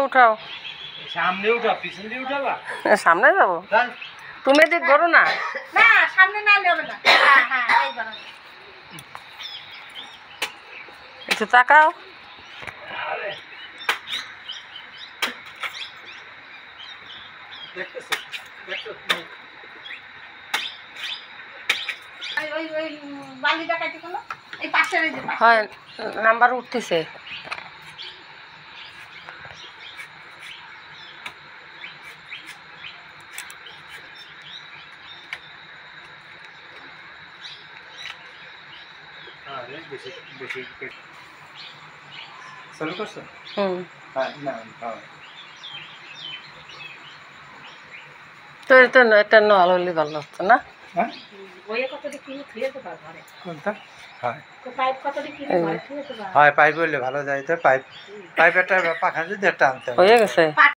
উঠাও, সামনে উঠাও, পিছন দিয়ে উঠাবা। সামনে যাবো, তুমি এদিক করো না। না সামনে না নেবে না। হ্যাঁ হ্যাঁ এই বানাও। একটু তাকাও। দেখতেছো দেখছো ওই ওই ওই বালিটা কাটি কোন এই পাশের এই যে পাশে। হয় নাম্বার উঠতেছে। আরে বেশি বেশি চালু করছো? হ্যাঁ না হ্যাঁ তো এটা নল হলে ভালো হতো না? হ্যাঁ বইয়ে কতটি কিনে খেয়ে তো পারবো আরে কোনটা? হ্যাঁ তো পাইপ কতটি কিনে ঘরে খেয়ে তো পারবো। হ্যাঁ পাইপ হইলে ভালো যায় তো পাইপ পাইপ একটা পাখা যদি একটা আনতে হবে। হয়ে গেছে।